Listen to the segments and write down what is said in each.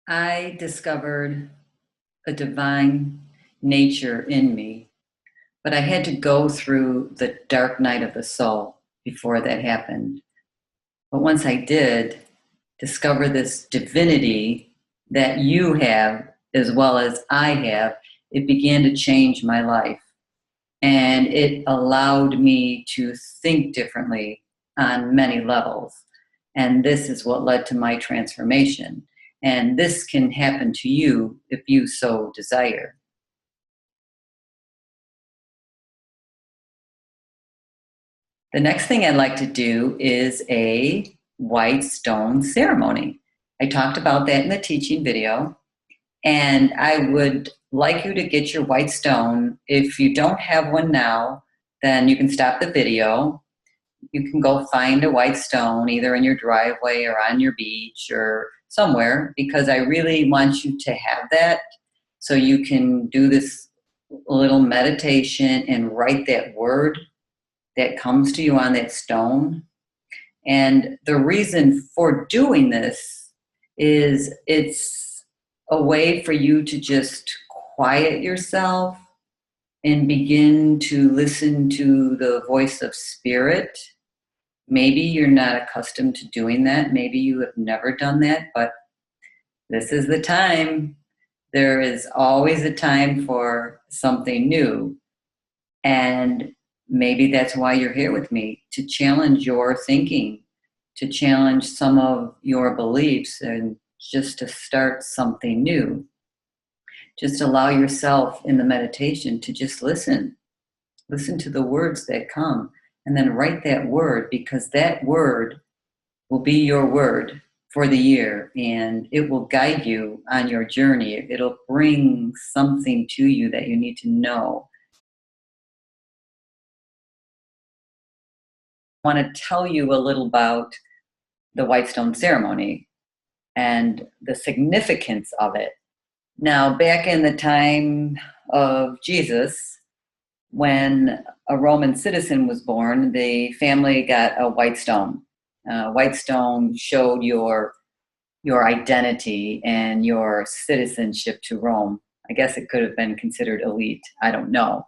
I discovered a divine nature in me, but I had to go through the dark night of the soul before that happened. But once I did discover this divinity that you have as well as I have, it began to change my life. And it allowed me to think differently on many levels. And this is what led to my transformation. And this can happen to you if you so desire. The next thing I'd like to do is a Whitestone ceremony. I talked about that in the teaching video, and I would like you to get your white stone. If you don't have one now, then you can stop the video. You can go find a white stone either in your driveway or on your beach or somewhere, because I really want you to have that so you can do this little meditation and write that word that comes to you on that stone. And the reason for doing this is it's a way for you to just quiet yourself and begin to listen to the voice of spirit. Maybe you're not accustomed to doing that. Maybe you have never done that, but this is the time. There is always a time for something new. And maybe that's why you're here with me, to challenge your thinking, to challenge some of your beliefs, and just to start something new. Just allow yourself in the meditation to just listen. Listen to the words that come, and then write that word, because that word will be your word for the year, and it will guide you on your journey. It'll bring something to you that you need to know. I want to tell you a little about the Whitestone Ceremony and the significance of it. Now, back in the time of Jesus, when a Roman citizen was born, the family got a white stone. White stone showed your identity and your citizenship to Rome. I guess it could have been considered elite. I don't know.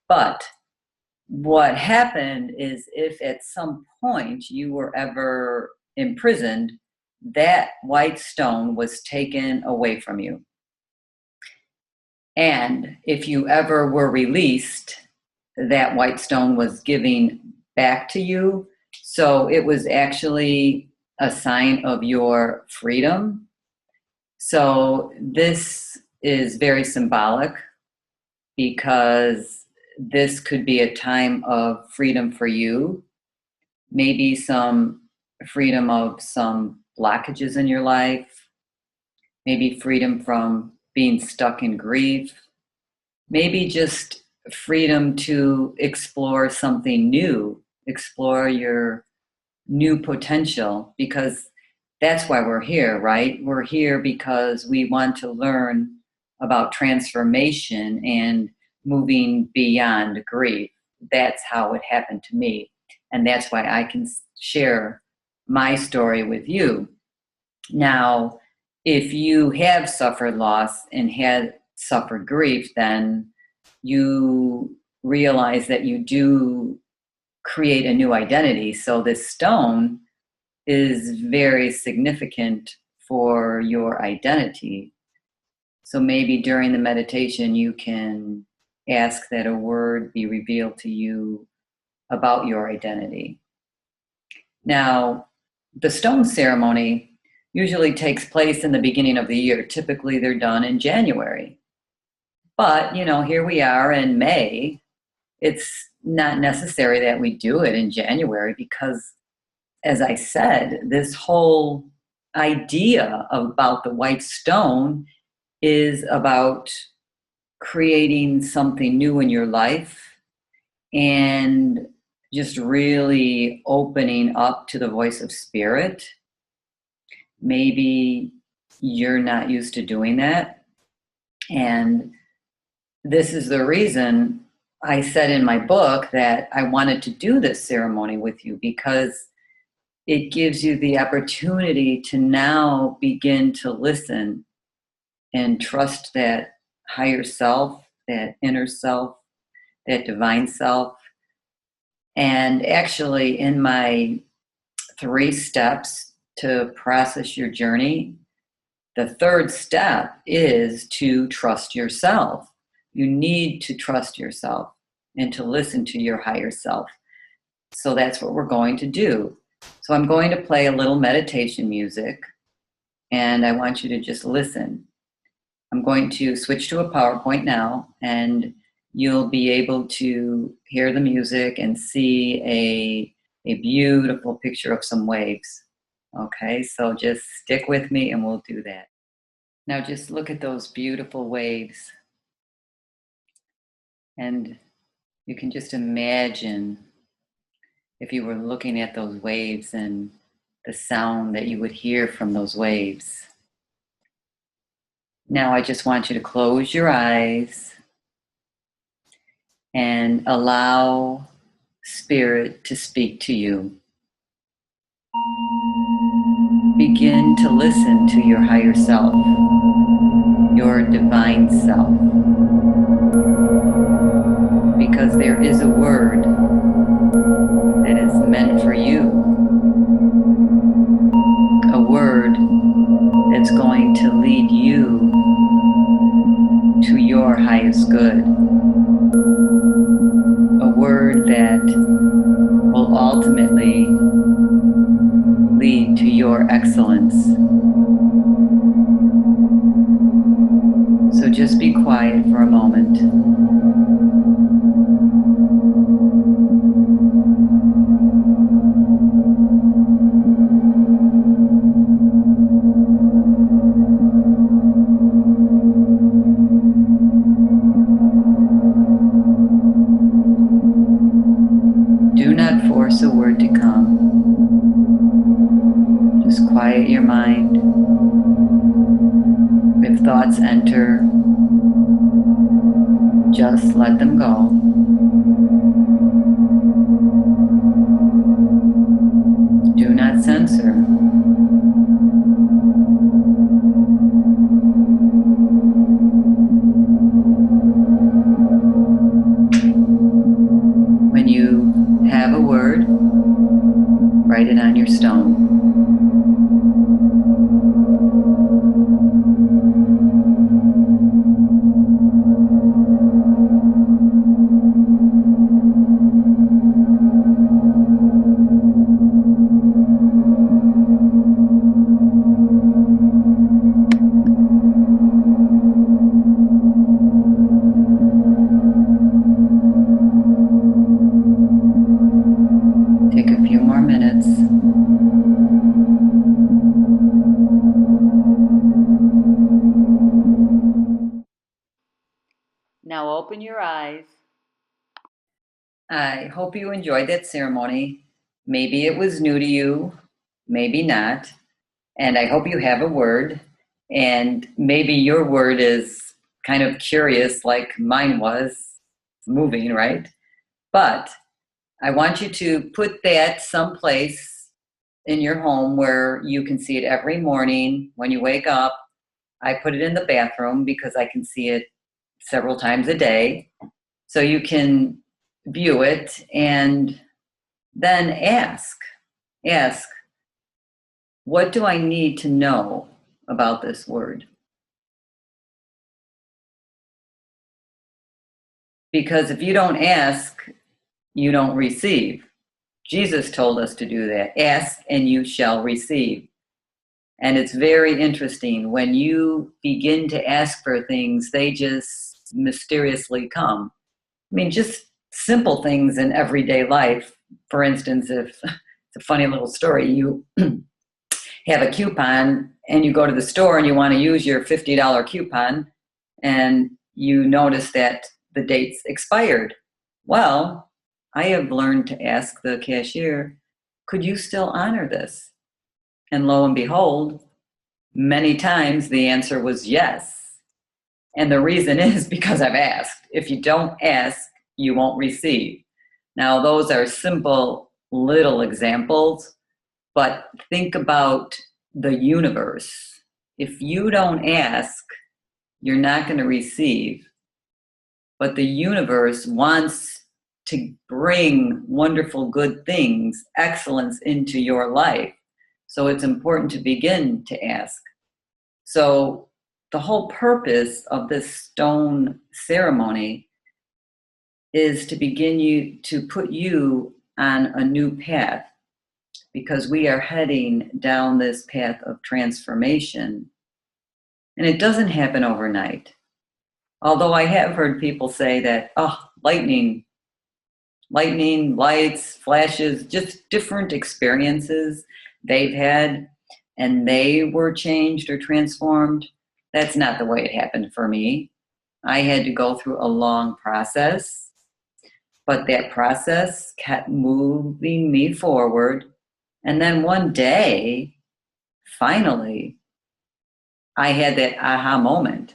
But what happened is, if at some point you were ever imprisoned, that white stone was taken away from you. And if you ever were released, that white stone was given back to you. So it was actually a sign of your freedom. So this is very symbolic, because this could be a time of freedom for you, maybe some freedom of some blockages in your life, maybe freedom from being stuck in grief, maybe just freedom to explore something new, explore your new potential, because that's why we're here, right? We're here because we want to learn about transformation and moving beyond grief. That's how it happened to me. And that's why I can share my story with you. Now, if you have suffered loss and had suffered grief, then you realize that you do create a new identity. So this stone is very significant for your identity. So maybe during the meditation, you can ask that a word be revealed to you about your identity. Now, the stone ceremony usually takes place in the beginning of the year. Typically, they're done in January. But, here we are in May. It's not necessary that we do it in January, because, as I said, this whole idea about the white stone is about creating something new in your life and just really opening up to the voice of spirit. Maybe you're not used to doing that. And this is the reason I said in my book that I wanted to do this ceremony with you, because it gives you the opportunity to now begin to listen and trust that higher self, that inner self, that divine self. And actually, in my 3 steps to process your journey, the 3rd step is to trust yourself. You need to trust yourself and to listen to your higher self. So that's what we're going to do. So I'm going to play a little meditation music, and I want you to just listen. I'm going to switch to a PowerPoint now, and you'll be able to hear the music and see a beautiful picture of some waves. Okay, so just stick with me and we'll do that. Now just look at those beautiful waves. And you can just imagine if you were looking at those waves and the sound that you would hear from those waves. Now I just want you to close your eyes and allow Spirit to speak to you. Begin to listen to your higher self, your divine self, because there is a word that is meant for you, a word that's going to lead you to your highest good, a word that will ultimately lead to your excellence. So just be quiet for a moment. Do not force a word to come. Just quiet your mind. If thoughts enter, just let them go. Do not censor. When you have a word, write it on your stone. Take a few more minutes. Now open your eyes. I hope you enjoyed that ceremony. Maybe it was new to you, maybe not. And I hope you have a word. And maybe your word is kind of curious, like mine was, moving, right? But I want you to put that someplace in your home where you can see it every morning when you wake up. I put it in the bathroom because I can see it several times a day. So you can view it and then ask, what do I need to know about this word? Because if you don't ask, you don't receive. Jesus told us to do that. Ask and you shall receive. And it's very interesting. When you begin to ask for things, they just mysteriously come. I mean, just simple things in everyday life. For instance, if it's a funny little story, you have a coupon and you go to the store and you want to use your $50 coupon and you notice that the date's expired. Well, I have learned to ask the cashier, could you still honor this? And lo and behold, many times the answer was yes. And the reason is because I've asked. If you don't ask, you won't receive. Now, those are simple little examples, but think about the universe. If you don't ask, you're not going to receive. But the universe wants to bring wonderful, good things, excellence into your life. So it's important to begin to ask. So the whole purpose of this stone ceremony is to to put you on a new path, because we are heading down this path of transformation. And it doesn't happen overnight. Although I have heard people say that, oh, lightning, lights, flashes, just different experiences they've had, and they were changed or transformed. That's not the way it happened for me. I had to go through a long process, but that process kept moving me forward. And then one day, finally, I had that aha moment.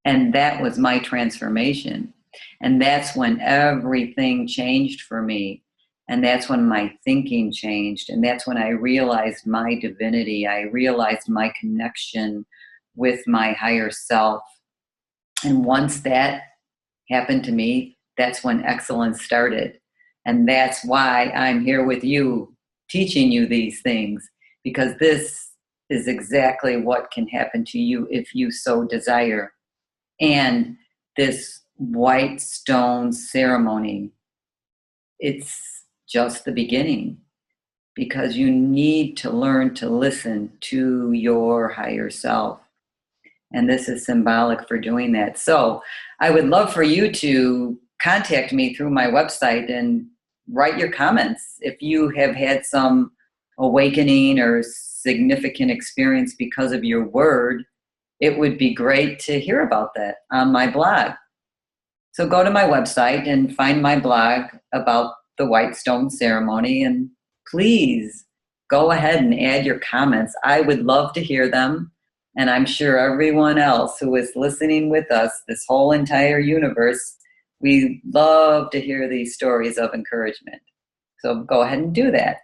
And that was my transformation. And that's when everything changed for me. And that's when my thinking changed. And that's when I realized my divinity. I realized my connection with my higher self. And once that happened to me, that's when excellence started. And that's why I'm here with you, teaching you these things, because this is exactly what can happen to you if you so desire. And this Whitestone ceremony, it's just the beginning, because you need to learn to listen to your higher self. And this is symbolic for doing that. So I would love for you to contact me through my website and write your comments. If you have had some awakening or significant experience because of your word, it would be great to hear about that on my blog. So go to my website and find my blog about the Whitestone ceremony, and please go ahead and add your comments. I would love to hear them. And I'm sure everyone else who is listening with us, this whole entire universe, we love to hear these stories of encouragement. So go ahead and do that.